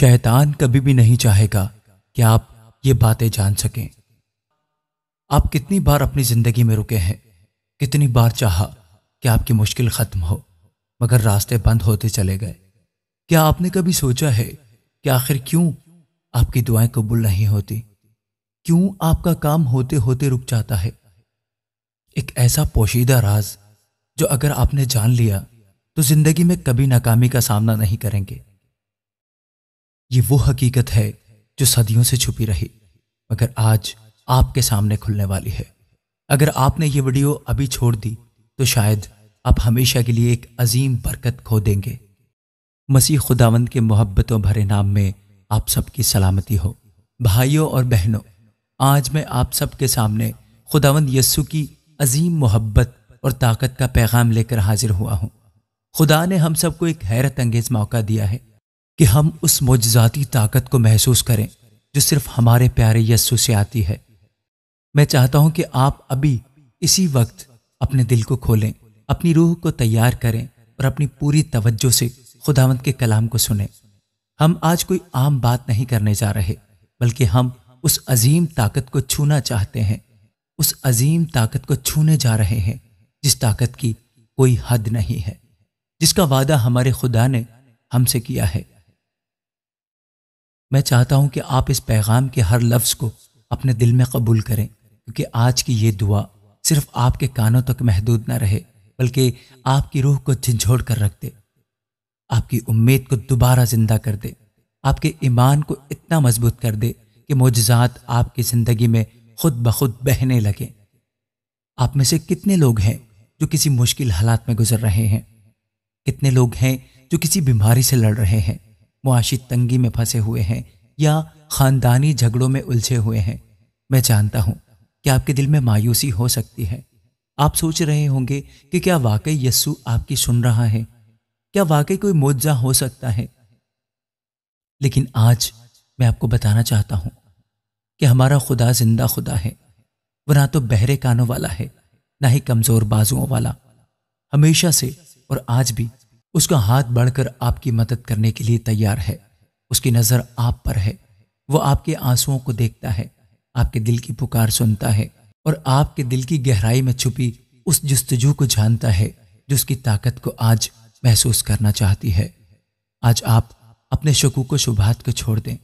شیطان کبھی بھی نہیں چاہے گا کہ آپ یہ باتیں جان سکیں۔ آپ کتنی بار اپنی زندگی میں رکے ہیں، کتنی بار چاہا کہ آپ کی مشکل ختم ہو، مگر راستے بند ہوتے چلے گئے۔ کیا آپ نے کبھی سوچا ہے کہ آخر کیوں آپ کی دعائیں قبول نہیں ہوتی؟ کیوں آپ کا کام ہوتے ہوتے رک جاتا ہے؟ ایک ایسا پوشیدہ راز جو اگر آپ نے جان لیا تو زندگی میں کبھی ناکامی کا سامنا نہیں کریں گے۔ یہ وہ حقیقت ہے جو صدیوں سے چھپی رہی، مگر آج آپ کے سامنے کھلنے والی ہے۔ اگر آپ نے یہ ویڈیو ابھی چھوڑ دی تو شاید آپ ہمیشہ کے لیے ایک عظیم برکت کھو دیں گے۔ مسیح خداوند کے محبتوں بھرے نام میں آپ سب کی سلامتی ہو۔ بھائیوں اور بہنوں، آج میں آپ سب کے سامنے خداوند یسوع کی عظیم محبت اور طاقت کا پیغام لے کر حاضر ہوا ہوں۔ خدا نے ہم سب کو ایک حیرت انگیز موقع دیا ہے کہ ہم اس معجزاتی طاقت کو محسوس کریں جو صرف ہمارے پیارے یسوع سے آتی ہے۔ میں چاہتا ہوں کہ آپ ابھی اسی وقت اپنے دل کو کھولیں، اپنی روح کو تیار کریں اور اپنی پوری توجہ سے خداوند کے کلام کو سنیں۔ ہم آج کوئی عام بات نہیں کرنے جا رہے، بلکہ ہم اس عظیم طاقت کو چھونا چاہتے ہیں، اس عظیم طاقت کو چھونے جا رہے ہیں جس طاقت کی کوئی حد نہیں ہے، جس کا وعدہ ہمارے خدا نے ہم سے کیا ہے۔ میں چاہتا ہوں کہ آپ اس پیغام کے ہر لفظ کو اپنے دل میں قبول کریں، کیونکہ آج کی یہ دعا صرف آپ کے کانوں تک محدود نہ رہے، بلکہ آپ کی روح کو جھنجھوڑ کر رکھ دے، آپ کی امید کو دوبارہ زندہ کر دے، آپ کے ایمان کو اتنا مضبوط کر دے کہ معجزات آپ کی زندگی میں خود بخود بہنے لگیں۔ آپ میں سے کتنے لوگ ہیں جو کسی مشکل حالات میں گزر رہے ہیں؟ کتنے لوگ ہیں جو کسی بیماری سے لڑ رہے ہیں، معاشی تنگی میں پھنسے ہوئے ہیں یا خاندانی جھگڑوں میں الجھے ہوئے ہیں؟ میں جانتا ہوں کہ آپ کے دل میں مایوسی ہو سکتی ہے۔ آپ سوچ رہے ہوں گے کہ کیا واقعی یسوع آپ کی سن رہا ہے؟ کیا واقعی کوئی معجزہ ہو سکتا ہے؟ لیکن آج میں آپ کو بتانا چاہتا ہوں کہ ہمارا خدا زندہ خدا ہے۔ وہ نہ تو بہرے کانوں والا ہے، نہ ہی کمزور بازوؤں والا۔ ہمیشہ سے اور آج بھی اس کا ہاتھ بڑھ کر آپ کی مدد کرنے کے لیے تیار ہے۔ اس کی نظر آپ پر ہے، وہ آپ کے آنسوؤں کو دیکھتا ہے، آپ کے دل کی پکار سنتا ہے اور آپ کے دل کی گہرائی میں چھپی اس جستجو کو جانتا ہے جو اس کی طاقت کو آج محسوس کرنا چاہتی ہے۔ آج آپ اپنے شکوک و شبہات کو چھوڑ دیں،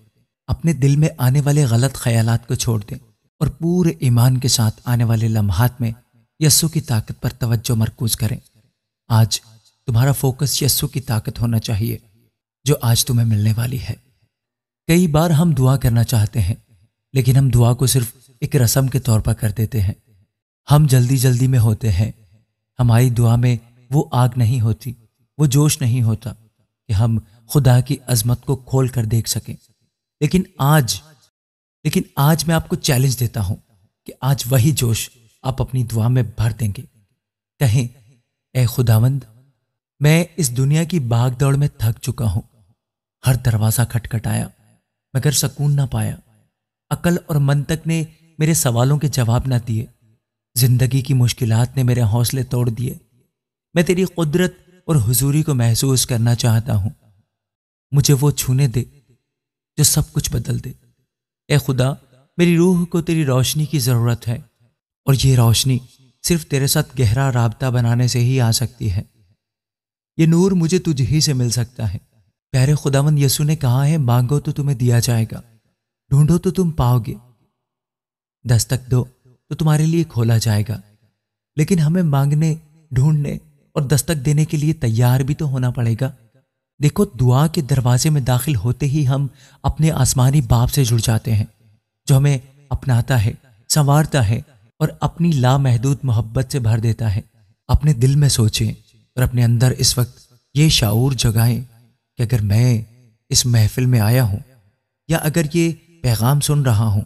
اپنے دل میں آنے والے غلط خیالات کو چھوڑ دیں اور پورے ایمان کے ساتھ آنے والے لمحات میں یسوع کی طاقت پر توجہ مرکوز کریں۔ آج تمہارا فوکس یسوع کی طاقت ہونا چاہیے جو آج تمہیں ملنے والی ہے۔ کئی بار ہم دعا کرنا چاہتے ہیں، لیکن ہم دعا کو صرف ایک رسم کے طور پر کر دیتے ہیں۔ ہم جلدی جلدی میں ہوتے ہیں، ہماری دعا میں وہ آگ نہیں ہوتی، وہ جوش نہیں ہوتا کہ ہم خدا کی عظمت کو کھول کر دیکھ سکیں۔ لیکن آج میں آپ کو چیلنج دیتا ہوں کہ آج وہی جوش آپ اپنی دعا میں بھر دیں گے۔ کہیں، اے خداوند، میں اس دنیا کی بھاگ دوڑ میں تھک چکا ہوں۔ ہر دروازہ کھٹکھٹایا مگر سکون نہ پایا، عقل اور منطق نے میرے سوالوں کے جواب نہ دیے، زندگی کی مشکلات نے میرے حوصلے توڑ دیے۔ میں تیری قدرت اور حضوری کو محسوس کرنا چاہتا ہوں، مجھے وہ چھونے دے جو سب کچھ بدل دے۔ اے خدا، میری روح کو تیری روشنی کی ضرورت ہے، اور یہ روشنی صرف تیرے ساتھ گہرا رابطہ بنانے سے ہی آ سکتی ہے۔ یہ نور مجھے تجھ ہی سے مل سکتا ہے۔ پیارے خداوند یسوع نے کہا ہے، مانگو تو تمہیں دیا جائے گا، ڈھونڈو تو تم پاؤ گے، دستک دو تو تمہارے لیے کھولا جائے گا۔ لیکن ہمیں مانگنے، ڈھونڈنے اور دستک دینے کے لیے تیار بھی تو ہونا پڑے گا۔ دیکھو، دعا کے دروازے میں داخل ہوتے ہی ہم اپنے آسمانی باپ سے جڑ جاتے ہیں جو ہمیں اپناتا ہے، سنوارتا ہے اور اپنی لامحدود محبت سے بھر دیتا ہے۔ اپنے دل میں سوچیں اور اپنے اندر اس وقت یہ شعور جگائیں کہ اگر میں اس محفل میں آیا ہوں یا اگر یہ پیغام سن رہا ہوں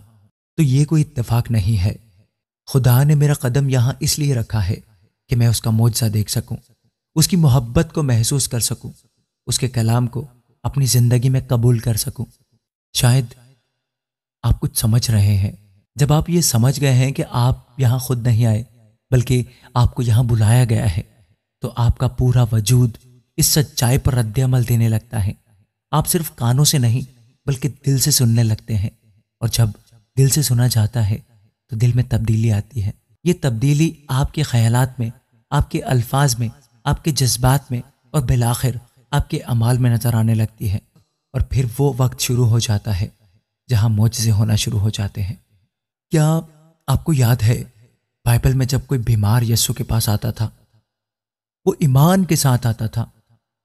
تو یہ کوئی اتفاق نہیں ہے۔ خدا نے میرا قدم یہاں اس لیے رکھا ہے کہ میں اس کا معجزہ دیکھ سکوں، اس کی محبت کو محسوس کر سکوں، اس کے کلام کو اپنی زندگی میں قبول کر سکوں۔ شاید آپ کچھ سمجھ رہے ہیں۔ جب آپ یہ سمجھ گئے ہیں کہ آپ یہاں خود نہیں آئے بلکہ آپ کو یہاں بلایا گیا ہے، تو آپ کا پورا وجود اس سچائی پر رد عمل دینے لگتا ہے۔ آپ صرف کانوں سے نہیں بلکہ دل سے سننے لگتے ہیں، اور جب دل سے سنا جاتا ہے تو دل میں تبدیلی آتی ہے۔ یہ تبدیلی آپ کے خیالات میں، آپ کے الفاظ میں، آپ کے جذبات میں اور بالآخر آپ کے اعمال میں نظر آنے لگتی ہے، اور پھر وہ وقت شروع ہو جاتا ہے جہاں معجزے ہونا شروع ہو جاتے ہیں۔ کیا آپ کو یاد ہے بائبل میں جب کوئی بیمار یسوع کے پاس آتا تھا، وہ ایمان کے ساتھ آتا تھا؟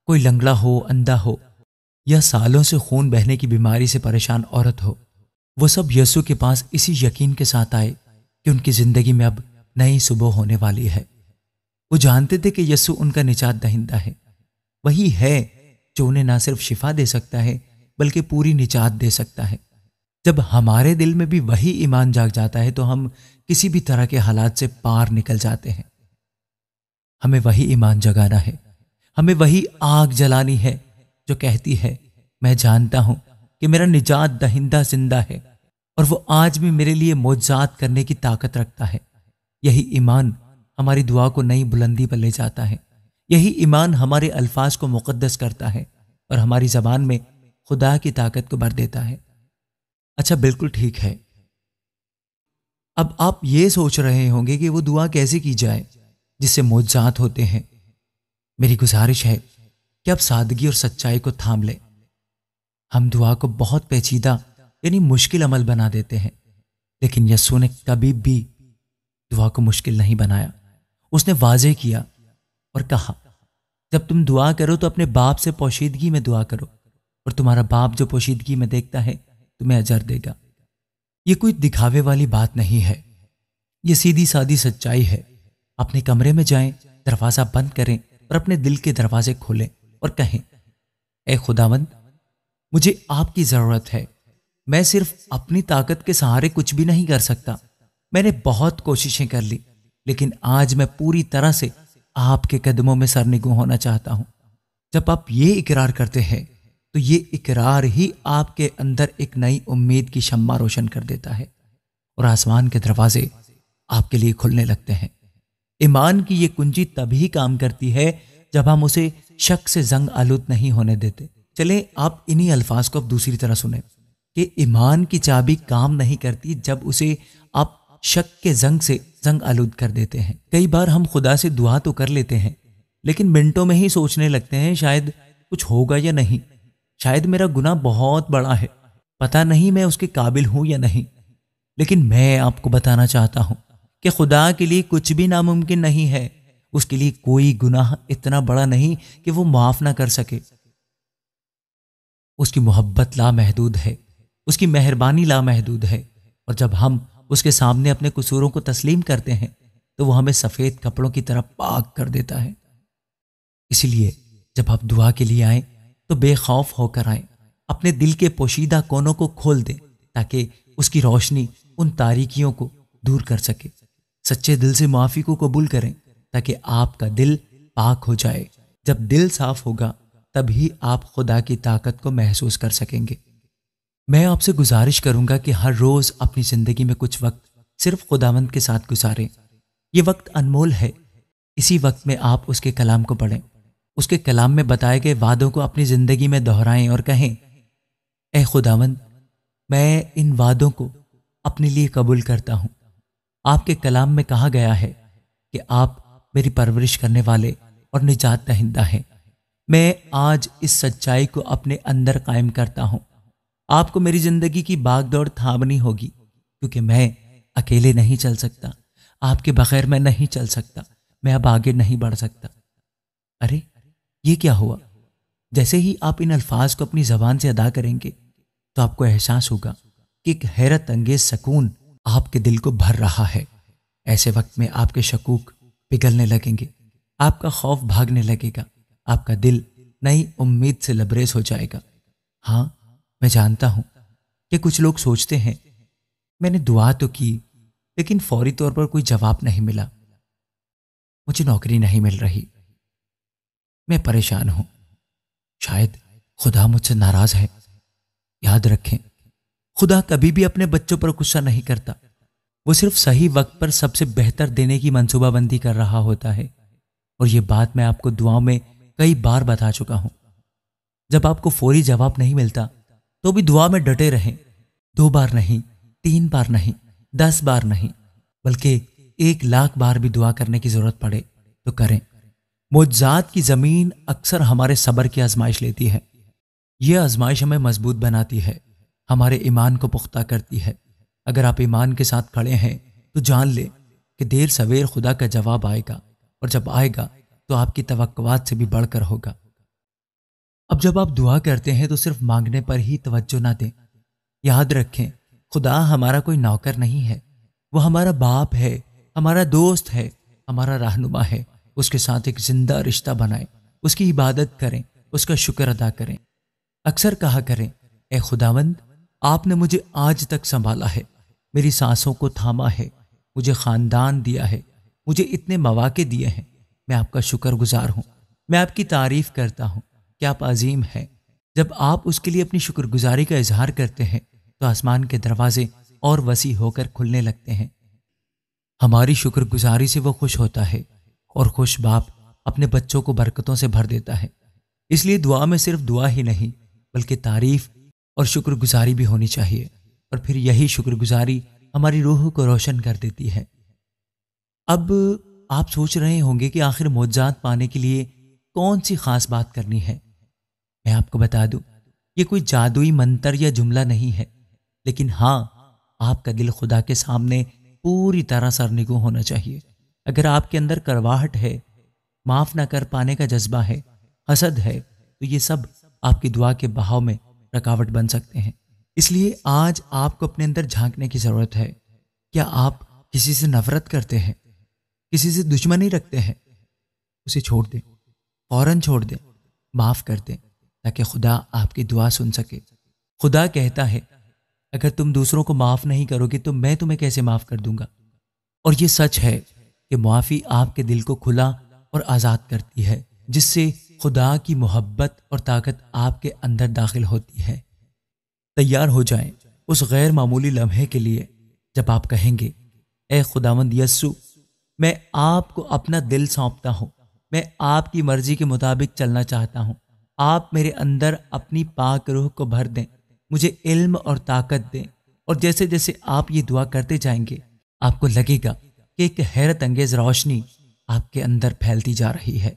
کوئی لنگڑا ہو، اندھا ہو، یا سالوں سے خون بہنے کی بیماری سے پریشان عورت ہو، وہ سب یسوع کے پاس اسی یقین کے ساتھ آئے کہ ان کی زندگی میں اب نئی صبح ہونے والی ہے۔ وہ جانتے تھے کہ یسوع ان کا نجات دہندہ ہے، وہی ہے جو انہیں نہ صرف شفا دے سکتا ہے بلکہ پوری نجات دے سکتا ہے۔ جب ہمارے دل میں بھی وہی ایمان جاگ جاتا ہے تو ہم کسی بھی طرح کے حالات سے پار نکل جاتے ہیں۔ ہمیں وہی ایمان جگانا ہے، ہمیں وہی آگ جلانی ہے جو کہتی ہے میں جانتا ہوں کہ میرا نجات دہندہ زندہ ہے اور وہ آج بھی میرے لیے معجزات کرنے کی طاقت رکھتا ہے۔ یہی ایمان ہماری دعا کو نئی بلندی پر لے جاتا ہے، یہی ایمان ہمارے الفاظ کو مقدس کرتا ہے اور ہماری زبان میں خدا کی طاقت کو بھر دیتا ہے۔ اچھا، بالکل ٹھیک ہے۔ اب آپ یہ سوچ رہے ہوں گے کہ وہ دعا کیسے کی جائے جس سے معجزات ہوتے ہیں۔ میری گزارش ہے کہ آپ سادگی اور سچائی کو تھام لیں۔ ہم دعا کو بہت پیچیدہ یعنی مشکل عمل بنا دیتے ہیں، لیکن یسوع نے کبھی بھی دعا کو مشکل نہیں بنایا۔ اس نے واضح کیا اور کہا جب تم دعا کرو تو اپنے باپ سے پوشیدگی میں دعا کرو، اور تمہارا باپ جو پوشیدگی میں دیکھتا ہے تمہیں اجر دے گا۔ یہ کوئی دکھاوے والی بات نہیں ہے، یہ سیدھی سادی سچائی ہے۔ اپنے کمرے میں جائیں، دروازہ بند کریں اور اپنے دل کے دروازے کھولیں اور کہیں اے خداوند، مجھے آپ کی ضرورت ہے۔ میں صرف اپنی طاقت کے سہارے کچھ بھی نہیں کر سکتا، میں نے بہت کوششیں کر لی، لیکن آج میں پوری طرح سے آپ کے قدموں میں سرنگوں ہونا چاہتا ہوں۔ جب آپ یہ اقرار کرتے ہیں تو یہ اقرار ہی آپ کے اندر ایک نئی امید کی شمع روشن کر دیتا ہے، اور آسمان کے دروازے آپ کے لیے کھلنے لگتے ہیں۔ ایمان کی یہ کنجی تبھی کام کرتی ہے جب ہم اسے شک سے زنگ آلود نہیں ہونے دیتے۔ چلیں آپ انہی الفاظ کو اب دوسری طرح سنیں کہ ایمان کی چابی کام نہیں کرتی جب اسے آپ شک کے زنگ سے زنگ آلود کر دیتے ہیں۔ کئی بار ہم خدا سے دعا تو کر لیتے ہیں، لیکن منٹوں میں ہی سوچنے لگتے ہیں شاید کچھ ہوگا یا نہیں، شاید میرا گناہ بہت بڑا ہے، پتہ نہیں میں اس کے قابل ہوں یا نہیں۔ لیکن میں آپ کو بتانا چاہتا ہوں کہ خدا کے لیے کچھ بھی ناممکن نہیں ہے۔ اس کے لیے کوئی گناہ اتنا بڑا نہیں کہ وہ معاف نہ کر سکے۔ اس کی محبت لامحدود ہے، اس کی مہربانی لامحدود ہے، اور جب ہم اس کے سامنے اپنے قصوروں کو تسلیم کرتے ہیں تو وہ ہمیں سفید کپڑوں کی طرح پاک کر دیتا ہے۔ اسی لیے جب آپ دعا کے لیے آئیں تو بے خوف ہو کر آئیں، اپنے دل کے پوشیدہ کونوں کو کھول دیں تاکہ اس کی روشنی ان تاریکیوں کو دور کر سکے۔ سچے دل سے معافی کو قبول کریں تاکہ آپ کا دل پاک ہو جائے۔ جب دل صاف ہوگا تبھی آپ خدا کی طاقت کو محسوس کر سکیں گے۔ میں آپ سے گزارش کروں گا کہ ہر روز اپنی زندگی میں کچھ وقت صرف خداوند کے ساتھ گزاریں۔ یہ وقت انمول ہے۔ اسی وقت میں آپ اس کے کلام کو پڑھیں، اس کے کلام میں بتائے گئے وعدوں کو اپنی زندگی میں دہرائیں اور کہیں اے خداوند، میں ان وعدوں کو اپنے لیے قبول کرتا ہوں۔ آپ کے کلام میں کہا گیا ہے کہ آپ میری پرورش کرنے والے اور نجات دہندہ ہیں۔ میں آج اس سچائی کو اپنے اندر قائم کرتا ہوں۔ آپ کو میری زندگی کی باغ دوڑ تھامنی ہوگی، کیونکہ میں اکیلے نہیں چل سکتا، آپ کے بغیر میں نہیں چل سکتا، میں اب آگے نہیں بڑھ سکتا۔ ارے یہ کیا ہوا؟ جیسے ہی آپ ان الفاظ کو اپنی زبان سے ادا کریں گے تو آپ کو احساس ہوگا کہ ایک حیرت انگیز سکون آپ کے دل کو بھر رہا ہے۔ ایسے وقت میں آپ کے شکوک پگھلنے لگیں گے، آپ کا خوف بھاگنے لگے گا، آپ کا دل نئی امید سے لبریز ہو جائے گا۔ ہاں، میں جانتا ہوں کہ کچھ لوگ سوچتے ہیں میں نے دعا تو کی لیکن فوری طور پر کوئی جواب نہیں ملا، مجھے نوکری نہیں مل رہی، میں پریشان ہوں، شاید خدا مجھ سے ناراض ہے۔ یاد رکھیں، خدا کبھی بھی اپنے بچوں پر غصہ نہیں کرتا، وہ صرف صحیح وقت پر سب سے بہتر دینے کی منصوبہ بندی کر رہا ہوتا ہے، اور یہ بات میں آپ کو دعاؤں میں کئی بار بتا چکا ہوں۔ جب آپ کو فوری جواب نہیں ملتا تو بھی دعا میں ڈٹے رہیں، 2 بار نہیں، 3 بار نہیں، 10 بار نہیں، بلکہ 1,00,000 بار بھی دعا کرنے کی ضرورت پڑے تو کریں۔ معجزات کی زمین اکثر ہمارے صبر کی آزمائش لیتی ہے۔ یہ آزمائش ہمیں مضبوط بناتی ہے، ہمارے ایمان کو پختہ کرتی ہے۔ اگر آپ ایمان کے ساتھ کھڑے ہیں تو جان لیں کہ دیر سویر خدا کا جواب آئے گا، اور جب آئے گا تو آپ کی توقعات سے بھی بڑھ کر ہوگا۔ اب جب آپ دعا کرتے ہیں تو صرف مانگنے پر ہی توجہ نہ دیں۔ یاد رکھیں، خدا ہمارا کوئی نوکر نہیں ہے، وہ ہمارا باپ ہے، ہمارا دوست ہے، ہمارا رہنما ہے۔ اس کے ساتھ ایک زندہ رشتہ بنائیں، اس کی عبادت کریں، اس کا شکر ادا کریں۔ اکثر کہا کریں، اے خداوند، آپ نے مجھے آج تک سنبھالا ہے، میری سانسوں کو تھاما ہے، مجھے خاندان دیا ہے، مجھے اتنے مواقع دیے ہیں، میں آپ کا شکر گزار ہوں، میں آپ کی تعریف کرتا ہوں کہ آپ عظیم ہیں۔ جب آپ اس کے لیے اپنی شکر گزاری کا اظہار کرتے ہیں تو آسمان کے دروازے اور وسیع ہو کر کھلنے لگتے ہیں۔ ہماری شکر گزاری سے وہ خوش ہوتا ہے، اور خوش باپ اپنے بچوں کو برکتوں سے بھر دیتا ہے۔ اس لیے دعا میں صرف دعا ہی نہیں بلکہ تعریف اور شکر گزاری بھی ہونی چاہیے، اور پھر یہی شکر گزاری ہماری روح کو روشن کر دیتی ہے۔ اب آپ سوچ رہے ہوں گے کہ آخر معجزات پانے کے لیے کون سی خاص بات کرنی ہے؟ میں آپ کو بتا دوں، یہ کوئی جادوئی منتر یا جملہ نہیں ہے، لیکن ہاں، آپ کا دل خدا کے سامنے پوری طرح سرنگوں ہونا چاہیے۔ اگر آپ کے اندر کڑواہٹ ہے، معاف نہ کر پانے کا جذبہ ہے، حسد ہے، تو یہ سب آپ کی دعا کے بہاؤ میں رکاوٹ بن سکتے ہیں۔ اس لیے آج آپ کو اپنے اندر جھانکنے کی ضرورت ہے۔ کیا آپ کسی سے نفرت کرتے ہیں؟ کسی سے دشمنی رکھتے ہیں؟ اسے چھوڑ دیں، فوراً چھوڑ دیں، معاف کر دیں، تاکہ خدا آپ کی دعا سن سکے۔ خدا کہتا ہے، اگر تم دوسروں کو معاف نہیں کرو گے تو میں تمہیں کیسے معاف کر دوں گا؟ اور یہ سچ ہے کہ معافی آپ کے دل کو کھلا اور آزاد کرتی ہے، جس سے خدا کی محبت اور طاقت آپ کے اندر داخل ہوتی ہے۔ تیار ہو جائیں اس غیر معمولی لمحے کے لیے جب آپ کہیں گے، اے خداوند یسوع، میں آپ کو اپنا دل سونپتا ہوں، میں آپ کی مرضی کے مطابق چلنا چاہتا ہوں۔ آپ میرے اندر اپنی پاک روح کو بھر دیں، مجھے علم اور طاقت دیں۔ اور جیسے جیسے آپ یہ دعا کرتے جائیں گے، آپ کو لگے گا کہ ایک حیرت انگیز روشنی آپ کے اندر پھیلتی جا رہی ہے۔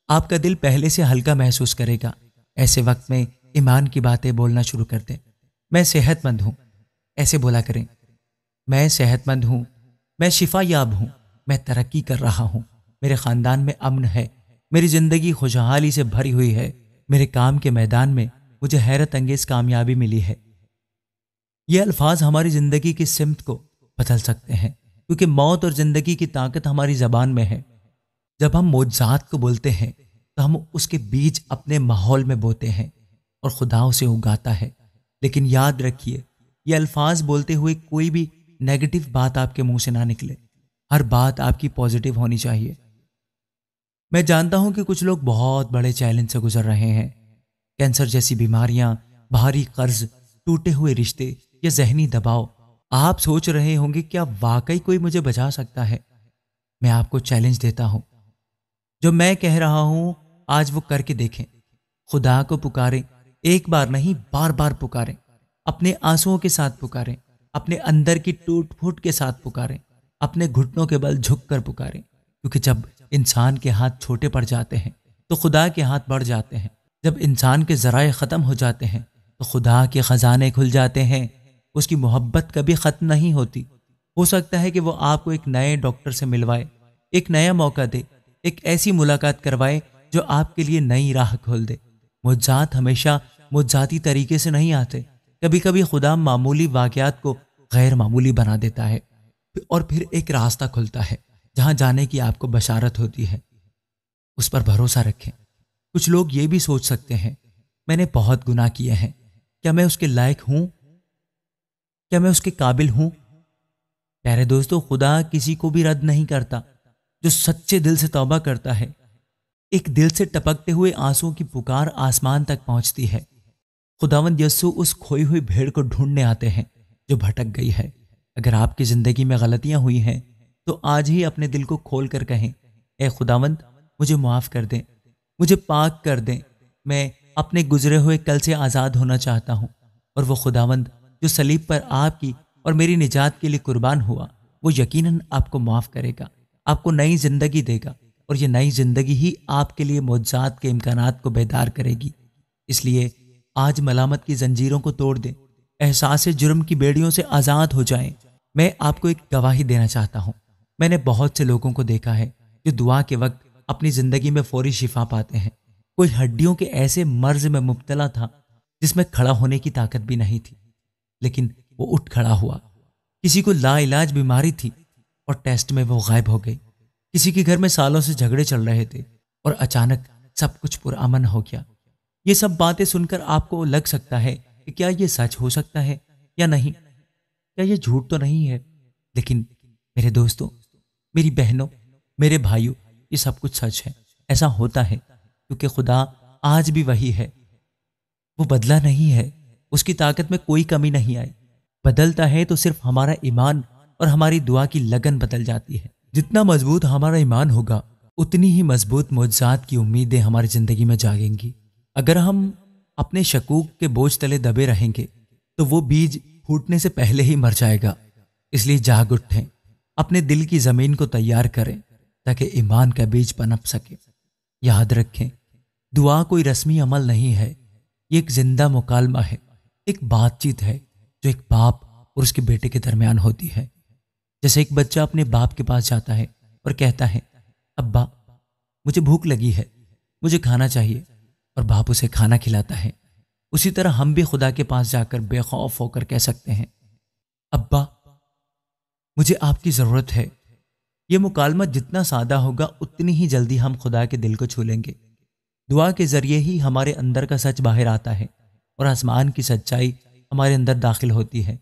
آپ کا دل پہلے سے ہلکا محسوس کرے گا۔ ایسے وقت میں ایمان کی باتیں بولنا شروع کر دیں۔ میں صحت مند ہوں، ایسے بولا کریں، میں صحت مند ہوں، میں شفا یاب ہوں، میں ترقی کر رہا ہوں، میرے خاندان میں امن ہے، میری زندگی خوشحالی سے بھری ہوئی ہے، میرے کام کے میدان میں مجھے حیرت انگیز کامیابی ملی ہے۔ یہ الفاظ ہماری زندگی کی سمت کو بدل سکتے ہیں، کیونکہ موت اور زندگی کی طاقت ہماری زبان میں ہے۔ جب ہم معجزات کو بولتے ہیں تو ہم اس کے بیج اپنے ماحول میں بوتے ہیں اور خدا اسے اگاتا ہے۔ لیکن یاد رکھیے، یہ الفاظ بولتے ہوئے کوئی بھی نیگیٹو بات آپ کے منہ سے نہ نکلے۔ ہر بات آپ کی پازیٹیو ہونی چاہیے۔ میں جانتا ہوں کہ کچھ لوگ بہت بڑے چیلنج سے گزر رہے ہیں، کینسر جیسی بیماریاں، بھاری قرض، ٹوٹے ہوئے رشتے یا ذہنی دباؤ۔ آپ سوچ رہے ہوں گے، کیا واقعی کوئی مجھے بچا سکتا ہے؟ میں آپ کو چیلنج دیتا ہوں، جو میں کہہ رہا ہوں آج وہ کر کے دیکھیں۔ خدا کو پکاریں، ایک بار نہیں، بار بار پکاریں، اپنے آنسوؤں کے ساتھ پکاریں، اپنے اندر کی ٹوٹ پھوٹ کے ساتھ پکاریں، اپنے گھٹنوں کے بل جھک کر پکاریں، کیونکہ جب انسان کے ہاتھ چھوٹے پڑ جاتے ہیں تو خدا کے ہاتھ بڑھ جاتے ہیں۔ جب انسان کے ذرائع ختم ہو جاتے ہیں تو خدا کے خزانے کھل جاتے ہیں۔ اس کی محبت کبھی ختم نہیں ہوتی۔ ہو سکتا ہے کہ وہ آپ کو ایک نئے ڈاکٹر سے ملوائے، ایک نیا موقع دے، ایک ایسی ملاقات کروائے جو آپ کے لیے نئی راہ کھول دے۔ معجزات ہمیشہ معجزاتی طریقے سے نہیں آتے۔ کبھی کبھی خدا معمولی واقعات کو غیر معمولی بنا دیتا ہے، اور پھر ایک راستہ کھلتا ہے جہاں جانے کی آپ کو بشارت ہوتی ہے۔ اس پر بھروسہ رکھیں۔ کچھ لوگ یہ بھی سوچ سکتے ہیں، میں نے بہت گناہ کیے ہیں، کیا میں اس کے لائق ہوں؟ کیا میں اس کے قابل ہوں؟ پیارے دوستو، خدا کسی کو بھی رد نہیں کرتا جو سچے دل سے توبہ کرتا ہے۔ ایک دل سے ٹپکتے ہوئے آنسوؤں کی پکار آسمان تک پہنچتی ہے۔ خداوند یسوع اس کھوئی ہوئی بھیڑ کو ڈھونڈنے آتے ہیں جو بھٹک گئی ہے۔ اگر آپ کی زندگی میں غلطیاں ہوئی ہیں تو آج ہی اپنے دل کو کھول کر کہیں، اے خداوند، مجھے معاف کر دیں، مجھے پاک کر دیں، میں اپنے گزرے ہوئے کل سے آزاد ہونا چاہتا ہوں۔ اور وہ خداوند جو صلیب پر آپ کی اور میری نجات کے لیے قربان ہوا، وہ یقیناً آپ کو معاف کرے گا، آپ کو نئی زندگی دے گا، اور یہ نئی زندگی ہی آپ کے لیے معجزات کے امکانات کو بیدار کرے گی۔ اس لیے آج ملامت کی زنجیروں کو توڑ دیں، احساس جرم کی بیڑیوں سے آزاد ہو جائیں۔ میں آپ کو ایک گواہی دینا چاہتا ہوں۔ میں نے بہت سے لوگوں کو دیکھا ہے جو دعا کے وقت اپنی زندگی میں فوری شفا پاتے ہیں۔ کوئی ہڈیوں کے ایسے مرض میں مبتلا تھا جس میں کھڑا ہونے کی طاقت بھی نہیں تھی، لیکن وہ اٹھ کھڑا ہوا۔ کسی کو لا علاج بیماری تھی اور ٹیسٹ میں وہ غائب ہو گئی۔ کسی کے گھر میں سالوں سے جھگڑے چل رہے تھے اور اچانک سب کچھ پرامن ہو گیا۔ یہ سب باتیں سن کر آپ کو لگ سکتا ہے کہ کیا یہ سچ ہو سکتا ہے یا نہیں، کیا یہ جھوٹ تو نہیں ہے؟ لیکن میرے دوستوں، میری بہنوں، میرے بھائیوں، یہ سب کچھ سچ ہے۔ ایسا ہوتا ہے کیونکہ خدا آج بھی وہی ہے، وہ بدلا نہیں ہے، اس کی طاقت میں کوئی کمی نہیں آئی۔ بدلتا ہے تو صرف ہمارا ایمان اور ہماری دعا کی لگن بدل جاتی ہے۔ جتنا مضبوط ہمارا ایمان ہوگا اتنی ہی مضبوط معجزات کی امیدیں ہماری زندگی میں جاگیں گی۔ اگر ہم اپنے شکوک کے بوجھ تلے دبے رہیں گے تو وہ بیج پھوٹنے سے پہلے ہی مر جائے گا۔ اس لیے جاگ اٹھیں، اپنے دل کی زمین کو تیار کریں تاکہ ایمان کا بیج پنپ سکے۔ یاد رکھیں، دعا کوئی رسمی عمل نہیں ہے، یہ ایک زندہ مکالمہ ہے، ایک بات چیت ہے جو ایک باپ اور اس کے بیٹے کے درمیان ہوتی ہے۔ جیسے ایک بچہ اپنے باپ کے پاس جاتا ہے اور کہتا ہے، ابا مجھے بھوک لگی ہے، مجھے کھانا چاہیے، اور باپ اسے کھانا کھلاتا ہے۔ اسی طرح ہم بھی خدا کے پاس جا کر بے خوف ہو کر کہہ سکتے ہیں، ابا مجھے آپ کی ضرورت ہے۔ یہ مکالمہ جتنا سادہ ہوگا اتنی ہی جلدی ہم خدا کے دل کو چھو لیں گے۔ دعا کے ذریعے ہی ہمارے اندر کا سچ باہر آتا ہے اور آسمان کی سچائی ہمارے اندر داخل ہوتی ہے۔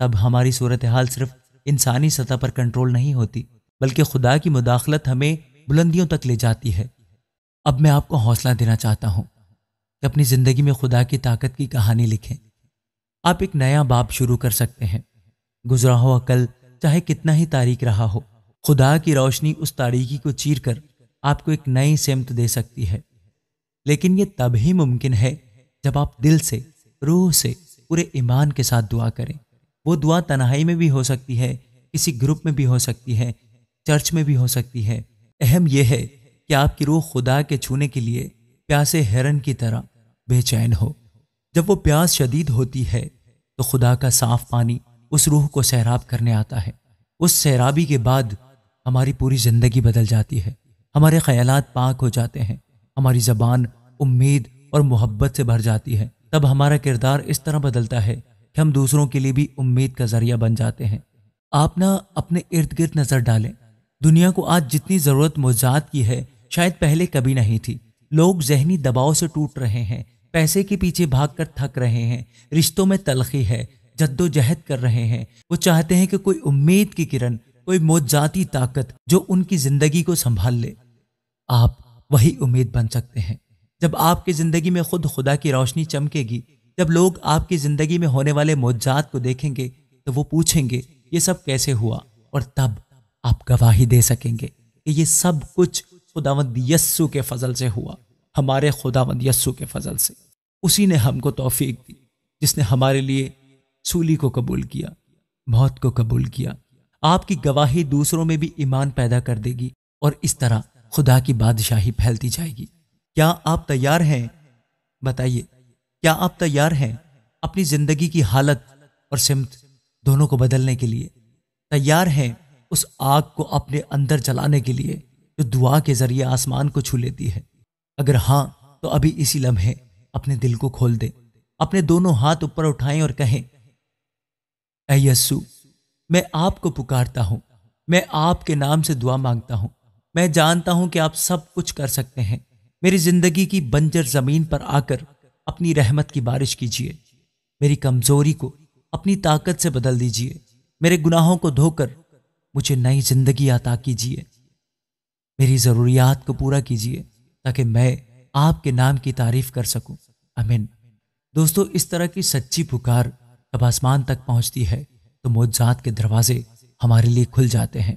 تب ہماری صورتحال صرف انسانی سطح پر کنٹرول نہیں ہوتی، بلکہ خدا کی مداخلت ہمیں بلندیوں تک لے جاتی ہے۔ اب میں آپ کو حوصلہ دینا چاہتا ہوں کہ اپنی زندگی میں خدا کی طاقت کی کہانی لکھیں۔ آپ ایک نیا باب شروع کر سکتے ہیں۔ گزرا ہوا کل چاہے کتنا ہی تاریک رہا ہو، خدا کی روشنی اس تاریکی کو چیر کر آپ کو ایک نئی سمت دے سکتی ہے۔ لیکن یہ تب ہی ممکن ہے جب آپ دل سے، روح سے، پورے ایمان کے ساتھ دعا کریں۔ وہ دعا تنہائی میں بھی ہو سکتی ہے، کسی گروپ میں بھی ہو سکتی ہے، چرچ میں بھی ہو سکتی ہے۔ اہم یہ ہے کہ آپ کی روح خدا کے چھونے کے لیے پیاسے ہرن کی طرح بے چین ہو۔ جب وہ پیاس شدید ہوتی ہے تو خدا کا صاف پانی اس روح کو سیراب کرنے آتا ہے۔ اس سیرابی کے بعد ہماری پوری زندگی بدل جاتی ہے، ہمارے خیالات پاک ہو جاتے ہیں، ہماری زبان امید اور محبت سے بھر جاتی ہے۔ تب ہمارا کردار اس طرح بدلتا ہے کہ ہم دوسروں کے لیے بھی امید کا ذریعہ بن جاتے ہیں۔ آپ نہ اپنے ارد گرد نظر ڈالیں، دنیا کو آج جتنی ضرورت معجزات کی ہے شاید پہلے کبھی نہیں تھی۔ لوگ ذہنی دباؤ سے ٹوٹ رہے ہیں، پیسے کے پیچھے بھاگ کر تھک رہے ہیں، رشتوں میں تلخی ہے، جد و جہد کر رہے ہیں۔ وہ چاہتے ہیں کہ کوئی امید کی کرن، کوئی معجزاتی طاقت جو ان کی زندگی کو سنبھال لے۔ آپ وہی امید بن سکتے ہیں۔ جب آپ کی زندگی میں خود خدا کی روشنی چمکے گی، جب لوگ آپ کی زندگی میں ہونے والے معجزات کو دیکھیں گے تو وہ پوچھیں گے یہ سب کیسے ہوا، اور تب آپ گواہی دے سکیں گے کہ یہ سب کچھ خداوند یسوع کے فضل سے ہوا، ہمارے خداوند یسوع کے فضل سے۔ اسی نے ہم کو توفیق دی جس نے ہمارے لیے سولی کو قبول کیا، موت کو قبول کیا۔ آپ کی گواہی دوسروں میں بھی ایمان پیدا کر دے گی اور اس طرح خدا کی بادشاہی پھیلتی جائے گی۔ کیا آپ تیار ہیں؟ بتائیے، کیا آپ تیار ہیں اپنی زندگی کی حالت اور سمت دونوں کو بدلنے کے لیے؟ تیار ہیں اس آگ کو اپنے اندر جلانے کے لیے جو دعا کے ذریعے آسمان کو چھو لیتی ہے؟ اگر ہاں تو ابھی اسی لمحے اپنے دل کو کھول دیں، اپنے دونوں ہاتھ اوپر اٹھائیں اور کہیں، اے یسوع، میں آپ کو پکارتا ہوں، میں آپ کے نام سے دعا مانگتا ہوں۔ میں جانتا ہوں کہ آپ سب کچھ کر سکتے ہیں۔ میری زندگی کی بنجر زمین پر آ کر اپنی رحمت کی بارش کیجیے، میری کمزوری کو اپنی طاقت سے بدل دیجیے، میرے گناہوں کو دھو کر مجھے نئی زندگی عطا کیجیے، میری ضروریات کو پورا کیجیے تاکہ میں آپ کے نام کی تعریف کر سکوں۔ آمین۔ دوستو، اس طرح کی سچی پکار جب آسمان تک پہنچتی ہے تو معجزات کے دروازے ہمارے لیے کھل جاتے ہیں۔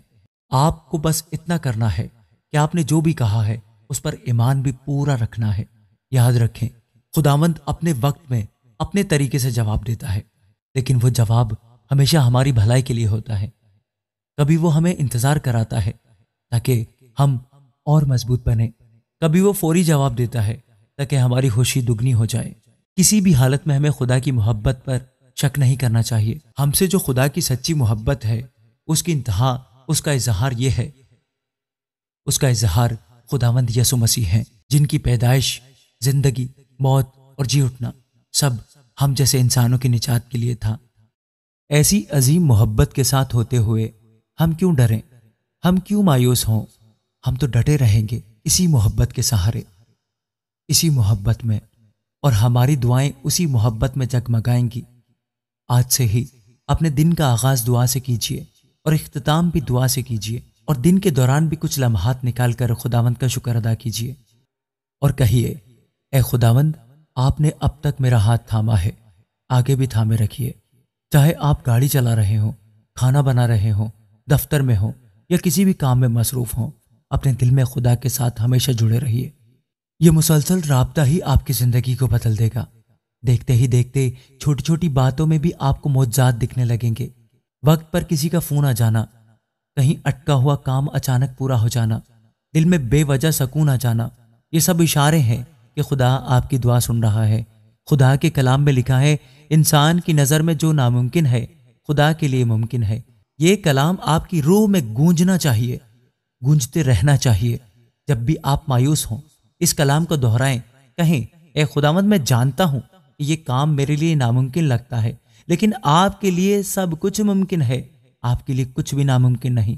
آپ کو بس اتنا کرنا ہے کہ آپ نے جو بھی کہا ہے اس پر ایمان بھی پورا رکھنا ہے۔ یاد رکھیں، خداوند اپنے وقت میں اپنے طریقے سے جواب دیتا ہے، لیکن وہ جواب ہمیشہ ہماری بھلائی کے لیے ہوتا ہے۔ کبھی وہ ہمیں انتظار کراتا ہے تاکہ ہم اور مضبوط بنیں، کبھی وہ فوری جواب دیتا ہے تاکہ ہماری خوشی دگنی ہو جائے۔ کسی بھی حالت میں ہمیں خدا کی محبت پر شک نہیں کرنا چاہیے۔ ہم سے جو خدا کی سچی محبت ہے، اس کی انتہا، اس کا اظہار یہ ہے، اس کا اظہار خداوند یسوع مسیح ہیں، جن کی پیدائش، زندگی، موت اور جی اٹھنا سب ہم جیسے انسانوں کی نجات کے لیے تھا۔ ایسی عظیم محبت کے ساتھ ہوتے ہوئے ہم کیوں ڈریں، ہم کیوں مایوس ہوں؟ ہم تو ڈٹے رہیں گے اسی محبت کے سہارے، اسی محبت میں، اور ہماری دعائیں اسی محبت میں جگمگائیں گی۔ آج سے ہی اپنے دن کا آغاز دعا سے کیجیے اور اختتام بھی دعا سے کیجیے، اور دن کے دوران بھی کچھ لمحات نکال کر خداوند کا شکر ادا کیجیے اور کہیے، اے خداوند، آپ نے اب تک میرا ہاتھ تھاما ہے، آگے بھی تھامے رکھیے۔ چاہے آپ گاڑی چلا رہے ہوں، کھانا بنا رہے ہوں، دفتر میں ہوں یا کسی بھی کام میں مصروف ہوں، اپنے دل میں خدا کے ساتھ ہمیشہ جڑے رہیے۔ یہ مسلسل رابطہ ہی آپ کی زندگی کو بدل دے گا۔ دیکھتے ہی دیکھتے چھوٹی چھوٹی باتوں میں بھی آپ کو معجزات دکھنے لگیں گے۔ وقت پر کسی کا فون آ جانا، کہیں اٹکا ہوا کام اچانک پورا ہو جانا، دل میں بے وجہ سکون آ جانا، یہ سب اشارے ہیں کہ خدا آپ کی دعا سن رہا ہے۔ خدا کے کلام میں لکھا ہے، انسان کی نظر میں جو ناممکن ہے خدا کے لیے ممکن ہے۔ یہ کلام آپ کی روح میں گونجنا چاہیے، گونجتے رہنا چاہیے۔ جب بھی آپ مایوس ہوں، اس کلام کو دہرائیں، کہیں، اے خداوند، میں جانتا ہوں کہ یہ کام میرے لیے ناممکن لگتا ہے، لیکن آپ کے لیے سب کچھ ممکن ہے، آپ کے لیے کچھ بھی ناممکن نہیں۔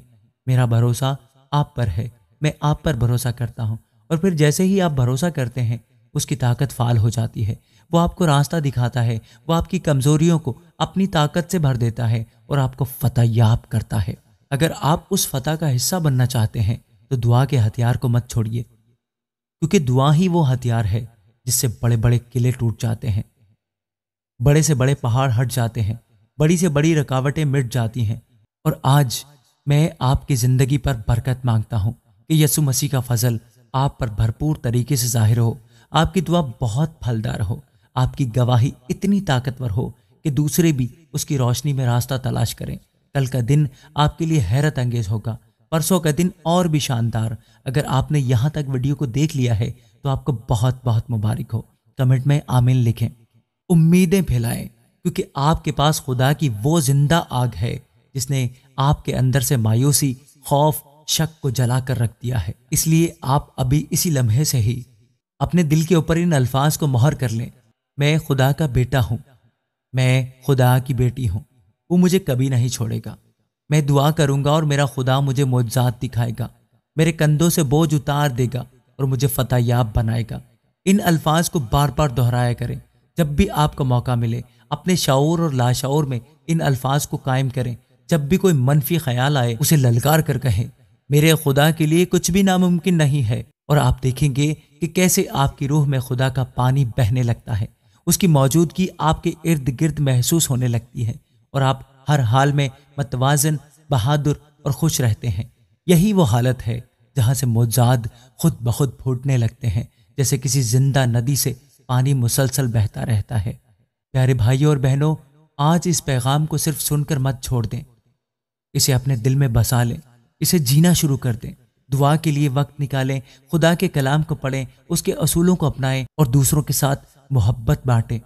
میرا بھروسہ آپ پر ہے، میں آپ پر بھروسہ کرتا ہوں۔ اور پھر جیسے ہی آپ بھروسہ کرتے ہیں، اس کی طاقت فعال ہو جاتی ہے۔ وہ آپ کو راستہ دکھاتا ہے، وہ آپ کی کمزوریوں کو اپنی طاقت سے بھر دیتا ہے اور آپ کو فتح یاب کرتا ہے۔ اگر آپ اس فتح کا حصہ بننا چاہتے ہیں تو دعا کے ہتھیار کو مت چھوڑیے، کیونکہ دعا ہی وہ ہتھیار ہے جس سے بڑے بڑے قلعے ٹوٹ جاتے ہیں، بڑے سے بڑے پہاڑ ہٹ جاتے ہیں، بڑی سے بڑی رکاوٹیں مٹ جاتی ہیں۔ اور آج میں آپ کی زندگی پر برکت مانگتا ہوں کہ یسوع مسیح کا فضل آپ پر بھرپور طریقے سے ظاہر ہو، آپ کی دعا بہت پھلدار ہو، آپ کی گواہی اتنی طاقتور ہو کہ دوسرے بھی اس کی روشنی میں راستہ تلاش کریں۔ کل کا دن آپ کے لیے حیرت انگیز ہوگا، پرسوں کا دن اور بھی شاندار۔ اگر آپ نے یہاں تک ویڈیو کو دیکھ لیا ہے تو آپ کو بہت بہت مبارک ہو۔ کمنٹ میں آمین لکھیں، امیدیں پھیلائیں، کیونکہ آپ کے پاس خدا کی وہ زندہ آگ ہے جس نے آپ کے اندر سے مایوسی، خوف، شک کو جلا کر رکھ دیا ہے۔ اس لیے آپ ابھی اسی لمحے سے ہی اپنے دل کے اوپر ان الفاظ کو مہر کر لیں، میں خدا کا بیٹا ہوں، میں خدا کی بیٹی ہوں، وہ مجھے کبھی نہیں چھوڑے گا۔ میں دعا کروں گا اور میرا خدا مجھے معجزات دکھائے گا، میرے کندھوں سے بوجھ اتار دے گا اور مجھے فتح یاب بنائے گا۔ ان الفاظ کو بار بار دہرایا کریں۔ جب بھی آپ کو موقع ملے، اپنے شعور اور لاشعور میں ان الفاظ کو قائم کریں۔ جب بھی کوئی منفی خیال آئے، اسے للکار کر کہیں، میرے خدا کے لیے کچھ بھی ناممکن نہیں ہے، اور آپ دیکھیں گے کہ کیسے آپ کی روح میں خدا کا پانی بہنے لگتا ہے، اس کی موجودگی آپ کے ارد گرد محسوس ہونے لگتی ہے، اور آپ ہر حال میں متوازن، بہادر اور خوش رہتے ہیں۔ یہی وہ حالت ہے جہاں سے معجزات خود بخود پھوٹنے لگتے ہیں، جیسے کسی زندہ ندی سے پانی مسلسل بہتا رہتا ہے۔ پیارے بھائیوں اور بہنوں، آج اس پیغام کو صرف سن کر مت چھوڑ دیں، اسے اپنے دل میں بسا لیں، اسے جینا شروع کر دیں۔ دعا کے لیے وقت نکالیں، خدا کے کلام کو پڑھیں، اس کے اصولوں کو اپنائیں اور دوسروں کے ساتھ محبت بانٹیں۔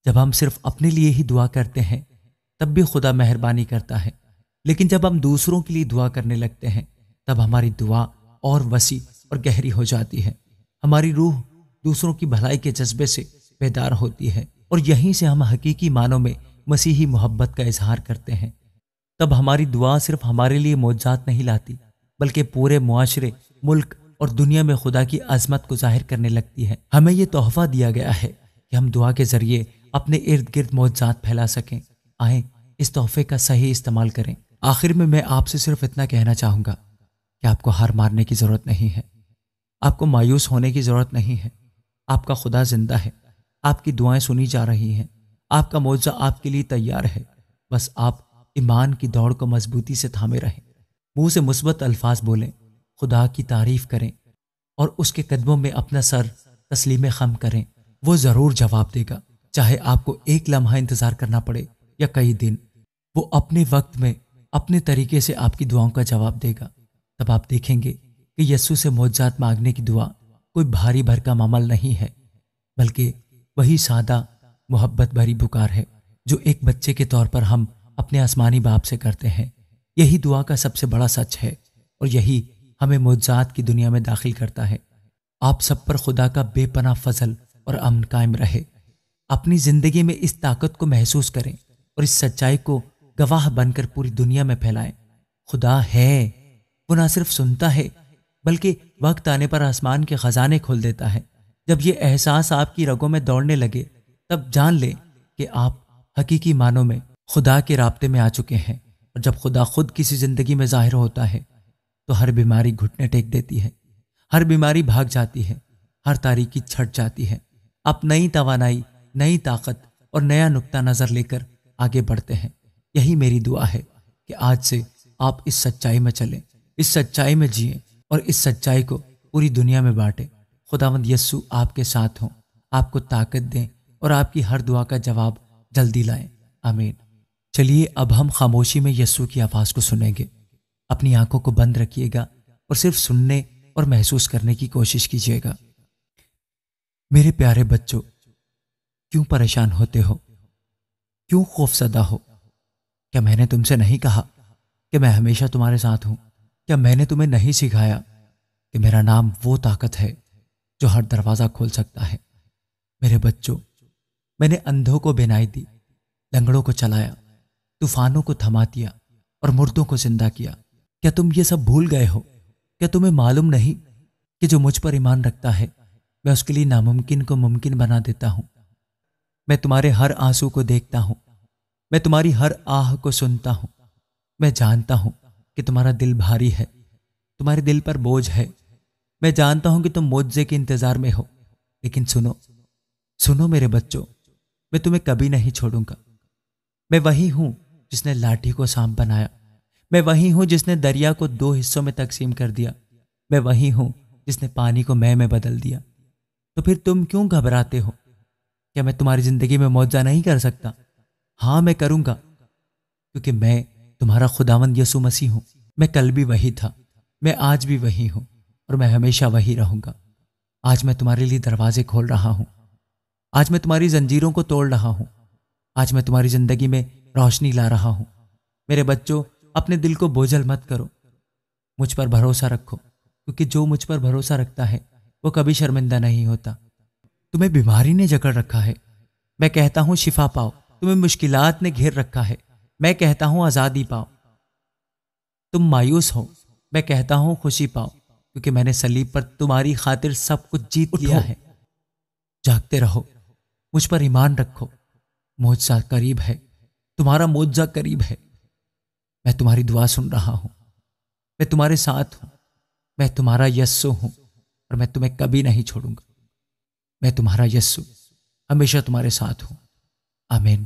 جب ہم صرف اپنے لیے ہی دعا کرتے ہیں تب بھی خدا مہربانی کرتا ہے، لیکن جب ہم دوسروں کے لیے دعا کرنے لگتے ہیں تب ہماری دعا اور وسیع اور گہری ہو جاتی ہے۔ ہماری روح دوسروں کی بھلائی کے جذبے سے بیدار ہوتی ہے، اور یہیں سے ہم حقیقی معنوں میں مسیحی محبت کا اظہار کرتے ہیں۔ تب ہماری دعا صرف ہمارے لیے معجزات نہیں لاتی، بلکہ پورے معاشرے، ملک اور دنیا میں خدا کی عظمت کو ظاہر کرنے لگتی ہے۔ ہمیں یہ تحفہ دیا گیا ہے کہ ہم دعا کے ذریعے اپنے ارد گرد معجزات پھیلا سکیں۔ آئیں اس تحفے کا صحیح استعمال کریں۔ آخر میں آپ سے صرف اتنا کہنا چاہوں گا کہ آپ کو ہار مارنے کی ضرورت نہیں ہے، آپ کو مایوس ہونے کی ضرورت نہیں ہے۔ آپ کا خدا زندہ ہے، آپ کی دعائیں سنی جا رہی ہیں، آپ کا معجزہ آپ کے لیے تیار ہے۔ بس آپ ایمان کی دوڑ کو مضبوطی سے تھامے رہیں، منہ سے مثبت الفاظ بولیں، خدا کی تعریف کریں اور اس کے قدموں میں اپنا سر تسلیم خم کریں۔ وہ ضرور جواب دے گا، چاہے آپ کو ایک لمحہ انتظار کرنا پڑے یا کئی دن، وہ اپنے وقت میں اپنے طریقے سے آپ کی دعاؤں کا جواب دے گا۔ تب آپ دیکھیں گے کہ یسوع سے معجزات مانگنے کی دعا کوئی بھاری بھرکم عمل نہیں ہے، بلکہ وہی سادہ محبت بھری پکار ہے جو ایک بچے کے طور پر ہم اپنے آسمانی باپ سے کرتے ہیں۔ یہی دعا کا سب سے بڑا سچ ہے اور یہی ہمیں معجزات کی دنیا میں داخل کرتا ہے۔ آپ سب پر خدا کا بے پناہ فضل اور امن قائم رہے۔ اپنی زندگی میں اس طاقت کو محسوس کریں اور اس سچائی کو گواہ بن کر پوری دنیا میں پھیلائیں۔ خدا ہے، وہ نہ صرف سنتا ہے بلکہ وقت آنے پر آسمان کے خزانے کھول دیتا ہے۔ جب یہ احساس آپ کی رگوں میں دوڑنے لگے تب جان لیں کہ آپ حقیقی معنوں میں خدا کے رابطے میں آ چکے ہیں، اور جب خدا خود کسی زندگی میں ظاہر ہوتا ہے تو ہر بیماری گھٹنے ٹیک دیتی ہے، ہر بیماری بھاگ جاتی ہے، ہر تاریکی چھٹ جاتی ہے۔ آپ نئی توانائی، نئی طاقت اور نیا نقطہ نظر لے کر آگے بڑھتے ہیں۔ یہی میری دعا ہے کہ آج سے آپ اس سچائی میں چلیں، اس سچائی میں جئیں اور اس سچائی کو پوری دنیا میں بانٹیں۔ خداوند یسوع آپ کے ساتھ ہوں، آپ کو طاقت دیں اور آپ کی ہر دعا کا جواب جلدی لائیں۔ آمین۔ چلیے اب ہم خاموشی میں یسوع کی آواز کو سنیں گے۔ اپنی آنکھوں کو بند رکھیے گا اور صرف سننے اور محسوس کرنے کی کوشش کیجیے گا۔ میرے پیارے بچوں، کیوں پریشان ہوتے ہو؟ کیوں خوف زدہ ہو؟ کیا میں نے تم سے نہیں کہا کہ میں ہمیشہ تمہارے ساتھ ہوں؟ کیا میں نے تمہیں نہیں سکھایا کہ میرا نام وہ طاقت ہے جو ہر دروازہ کھول سکتا ہے؟ میرے بچوں، میں نے اندھوں کو بینائی دی، لنگڑوں کو چلایا، طوفانوں کو تھما دیا اور مردوں کو زندہ کیا۔ کیا تم یہ سب بھول گئے ہو؟ کیا تمہیں معلوم نہیں کہ جو مجھ پر ایمان رکھتا ہے میں اس کے لیے ناممکن کو ممکن بنا دیتا ہوں؟ میں تمہارے ہر آنسو کو دیکھتا ہوں، میں تمہاری ہر آہ کو سنتا ہوں۔ میں جانتا ہوں کہ تمہارا دل بھاری ہے، تمہارے دل پر بوجھ ہے۔ میں جانتا ہوں کہ تم معجزے کے انتظار میں ہو، لیکن سنو میرے بچوں، میں تمہیں کبھی نہیں چھوڑوں گا۔ میں وہی ہوں جس نے لاٹھی کو سانپ بنایا، میں وہی ہوں جس نے دریا کو 2 حصوں میں تقسیم کر دیا، میں وہی ہوں جس نے پانی کو مے میں بدل دیا۔ تو پھر تم کیوں گھبراتے ہو؟ کیا میں تمہاری زندگی میں معجزہ نہیں کر سکتا؟ ہاں میں کروں گا، کیونکہ میں تمہارا خداوند یسوع مسیح ہوں۔ میں کل بھی وہی تھا، میں آج بھی وہی ہوں اور میں ہمیشہ وہی رہوں گا۔ آج میں تمہارے لیے دروازے کھول رہا ہوں، آج میں تمہاری زنجیروں کو توڑ رہا ہوں، آج میں تمہاری زندگی میں روشنی لا رہا ہوں۔ میرے بچوں، اپنے دل کو بوجھل مت کرو، مجھ پر بھروسہ رکھو، کیونکہ جو مجھ پر بھروسہ رکھتا ہے وہ کبھی شرمندہ نہیں ہوتا۔ تمہیں بیماری نے جکڑ رکھا ہے، میں کہتا ہوں شفا پاؤ۔ تمہیں مشکلات نے گھیر رکھا ہے، میں کہتا ہوں آزادی پاؤ۔ تم مایوس ہو، میں کہتا ہوں خوشی پاؤ، کیونکہ میں نے صلیب پر تمہاری خاطر سب کچھ جیت لیا ہے۔ جاگتے رہو، مجھ پر ایمان رکھو، معجزہ قریب ہے، تمہارا معجزہ قریب ہے۔ میں تمہاری دعا سن رہا ہوں، میں تمہارے ساتھ ہوں، میں تمہارا یسوع ہوں اور میں تمہیں کبھی نہیں چھوڑوں گا۔ میں تمہارا یسوع ہمیشہ تمہارے ساتھ ہوں۔ آمین۔